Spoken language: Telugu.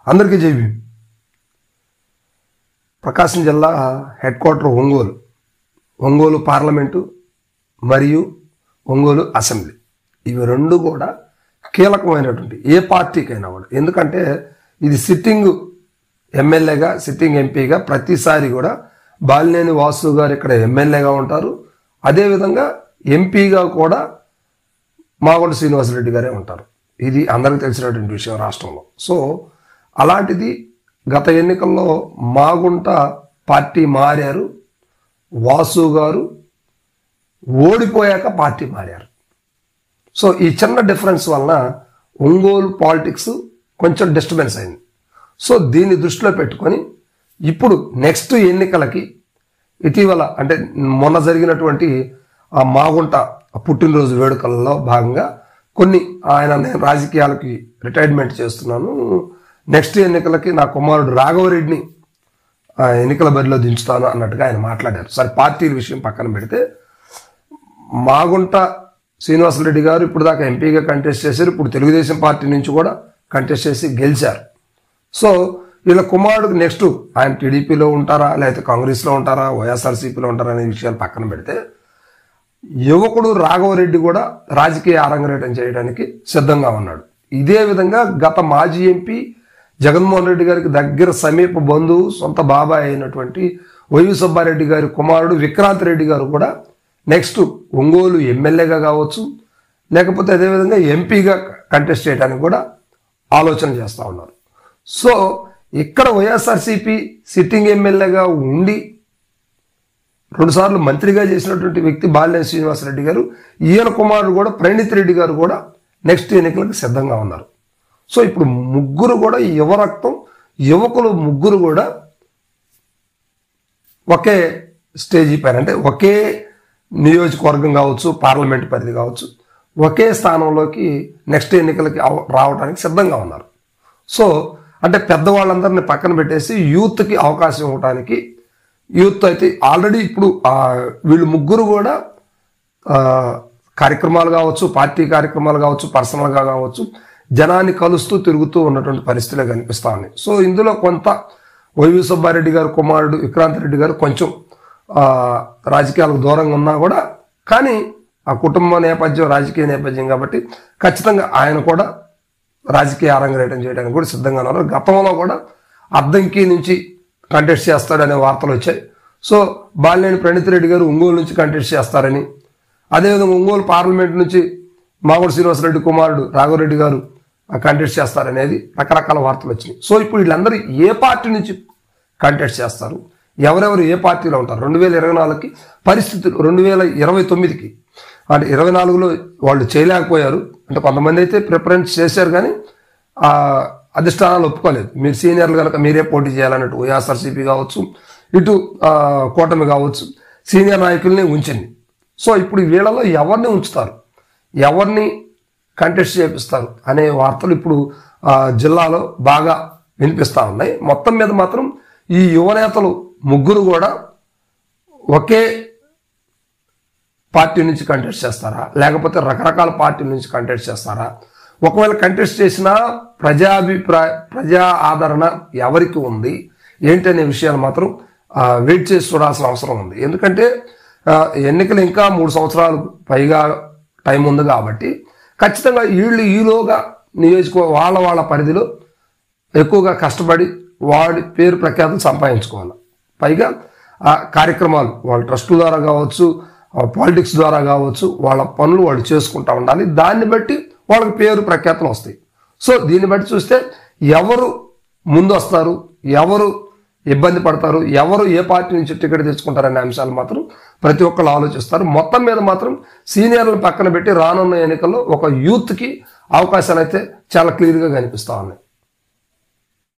అందరికీ జై భీమ్. ప్రకాశం జిల్లా హెడ్ క్వార్టర్ ఒంగోలు పార్లమెంటు మరియు ఒంగోలు అసెంబ్లీ, ఇవి రెండు కూడా కీలకమైనటువంటి ఏ పార్టీకైనా కూడా. ఎందుకంటే ఇది సిట్టింగ్ ఎమ్మెల్యేగా, సిట్టింగ్ ఎంపీగా ప్రతిసారి కూడా బాలినేని వాసు గారు ఇక్కడ ఎమ్మెల్యేగా ఉంటారు. అదేవిధంగా ఎంపీగా కూడా మాగుంట శ్రీనివాసరెడ్డి గారే ఉంటారు. ఇది అందరికీ తెలిసినటువంటి విషయం రాష్ట్రంలో. సో అలాంటిది గత ఎన్నికల్లో మాగుంట పార్టీ మారారు, వాసు గారు ఓడిపోయాక పార్టీ మారారు. సో ఈ చిన్న డిఫరెన్స్ వలన ఒంగోలు పాలిటిక్స్ కొంచెం డిస్టర్బెన్స్ అయింది. సో దీన్ని దృష్టిలో పెట్టుకొని ఇప్పుడు నెక్స్ట్ ఎన్నికలకి ఇటీవల అంటే మొన్న జరిగినటువంటి ఆ మాగుంట పుట్టినరోజు వేడుకలలో భాగంగా ఆయన నేను రాజకీయాలకి రిటైర్మెంట్ చేస్తున్నాను, నెక్స్ట్ ఎన్నికలకి నా కుమారుడు రాఘవరెడ్డిని ఎన్నికల బరిలో దించుతాను అన్నట్టుగా ఆయన మాట్లాడారు. సరే, పార్టీల విషయం పక్కన పెడితే మాగుంట శ్రీనివాసరెడ్డి గారు ఇప్పుడు దాకా ఎంపీగా కంటెస్ట్ చేశారు. ఇప్పుడు తెలుగుదేశం పార్టీ నుంచి కూడా కంటెస్ట్ చేసి గెలిచారు. సో వీళ్ళ కుమారుడికి నెక్స్ట్ ఆయన టీడీపీలో ఉంటారా, లేకపోతే కాంగ్రెస్లో ఉంటారా, వైఎస్ఆర్సీపీలో ఉంటారా అనే విషయాలు పక్కన పెడితే యువకుడు రాఘవరెడ్డి కూడా రాజకీయ అరంగేటం చేయడానికి సిద్ధంగా ఉన్నాడు. ఇదే విధంగా గత మాజీ ఎంపీ జగన్మోహన్ రెడ్డి గారికి దగ్గర సమీప బంధువు, సొంత బాబాయ్ అయినటువంటి వైవి సుబ్బారెడ్డి గారి కుమారుడు విక్రాంత్ రెడ్డి గారు కూడా నెక్స్ట్ ఒంగోలు ఎమ్మెల్యేగా కావచ్చు, లేకపోతే అదేవిధంగా ఎంపీగా కంటెస్ట్ చేయడానికి కూడా ఆలోచన చేస్తూ ఉన్నారు. సో ఇక్కడ వైఎస్ఆర్సీపీ సిట్టింగ్ ఎమ్మెల్యేగా ఉండి 2 సార్లు మంత్రిగా చేసినటువంటి వ్యక్తి బాలినేని శ్రీనివాసరెడ్డి గారు, ఈయన కుమారుడు కూడా ప్రణీత్ రెడ్డి గారు కూడా నెక్స్ట్ ఎన్నికలకు సిద్ధంగా ఉన్నారు. సో ఇప్పుడు ముగ్గురు కూడా యువరక్తం, యువకులు ముగ్గురు కూడా ఒకే స్టేజీ పైన అంటే ఒకే నియోజకవర్గం కావచ్చు, పార్లమెంట్ పరిధి కావచ్చు, ఒకే స్థానంలోకి నెక్స్ట్ ఎన్నికలకి రావడానికి సిద్ధంగా ఉన్నారు. సో అంటే పెద్దవాళ్ళందరినీ పక్కన పెట్టేసి యూత్కి అవకాశం ఇవ్వడానికి, యూత్ అయితే ఆల్రెడీ ఇప్పుడు వీళ్ళు ముగ్గురు కూడా కార్యక్రమాలు కావచ్చు, పార్టీ కార్యక్రమాలు కావచ్చు, పర్సనల్గా కావచ్చు, జనాన్ని కలుస్తూ తిరుగుతూ ఉన్నటువంటి పరిస్థితులే కనిపిస్తూ ఉన్నాయి. సో ఇందులో కొంత వైవి సుబ్బారెడ్డి గారు కుమారుడు విక్రాంత్ రెడ్డి గారు కొంచెం రాజకీయాలకు దూరంగా ఉన్నా కూడా, కానీ ఆ కుటుంబ నేపథ్యం రాజకీయ నేపథ్యం కాబట్టి ఖచ్చితంగా ఆయన కూడా రాజకీయ అరంగేటం చేయడానికి కూడా సిద్ధంగా ఉన్నారు. గతంలో కూడా అద్దంకి నుంచి కంటెస్ట్ చేస్తాడనే వార్తలు వచ్చాయి. సో బాలినేని ప్రణీత్ రెడ్డి గారు ఒంగోలు నుంచి కంటెస్ట్ చేస్తారని, అదేవిధంగా ఒంగోలు పార్లమెంట్ నుంచి మాగుంట శ్రీనివాసరెడ్డి కుమారుడు రాఘవరెడ్డి గారు కంటెస్ట్ చేస్తారనేది రకరకాల వార్తలు వచ్చినాయి. సో ఇప్పుడు వీళ్ళందరూ ఏ పార్టీ నుంచి కంటెస్ట్ చేస్తారు, ఎవరెవరు ఏ పార్టీలో ఉంటారు, 2024కి పరిస్థితులు 2029కి అంటే 24లో వాళ్ళు చేయలేకపోయారు. అంటే కొంతమంది అయితే ప్రిఫరెన్స్ చేశారు, కానీ అధిష్టానాలు ఒప్పుకోలేదు. మీరు సీనియర్లు కనుక మీరే పోటీ చేయాలన్నట్టు వైఎస్ఆర్సీపీ కావచ్చు, ఇటు కూటమి కావచ్చు, సీనియర్ నాయకుల్ని ఉంచింది. సో ఇప్పుడు వీళ్ళలో ఎవరిని ఉంచుతారు, ఎవరిని కంటెస్ట్ చేపిస్తారు అనే వార్తలు ఇప్పుడు జిల్లాలో బాగా వినిపిస్తూ ఉన్నాయి. మొత్తం మీద మాత్రం ఈ యువనేతలు ముగ్గురు కూడా ఒకే పార్టీ నుంచి కంటెస్ట్ చేస్తారా, లేకపోతే రకరకాల పార్టీల నుంచి కంటెస్ట్ చేస్తారా, ఒకవేళ కంటెస్ట్ చేసినా ప్రజా ఆదరణ ఎవరికి ఉంది ఏంటనే విషయాలు మాత్రం వెయిట్ చేసి చూడాల్సిన అవసరం ఉంది. ఎందుకంటే ఎన్నికలు ఇంకా 3 సంవత్సరాలు పైగా టైం ఉంది కాబట్టి ఖచ్చితంగా వీళ్ళు ఈలోగా వాళ్ళ పరిధిలో ఎక్కువగా కష్టపడి వాడి పేరు ప్రఖ్యాతులు సంపాదించుకోవాలి. పైగా కార్యక్రమాలు వాళ్ళ ట్రస్టుల ద్వారా కావచ్చు, పాలిటిక్స్ ద్వారా కావచ్చు, వాళ్ళ పనులు వాళ్ళు చేసుకుంటూ ఉండాలి. దాన్ని బట్టి వాళ్ళకి పేరు ప్రఖ్యాతులు వస్తాయి. సో దీన్ని బట్టి చూస్తే ఎవరు ముందు వస్తారు, ఎవరు ఇబ్బంది పడతారు, ఎవరు ఏ పార్టీ నుంచి టికెట్ తెచ్చుకుంటారనే అంశాలు మాత్రం ప్రతి ఒక్కళ్ళు ఆలోచిస్తారు. మొత్తం మీద మాత్రం సీనియర్లను పక్కన పెట్టి రానున్న ఎన్నికల్లో ఒక యూత్కి అవకాశాలు అయితే చాలా క్లియర్గా కనిపిస్తూ ఉన్నాయి.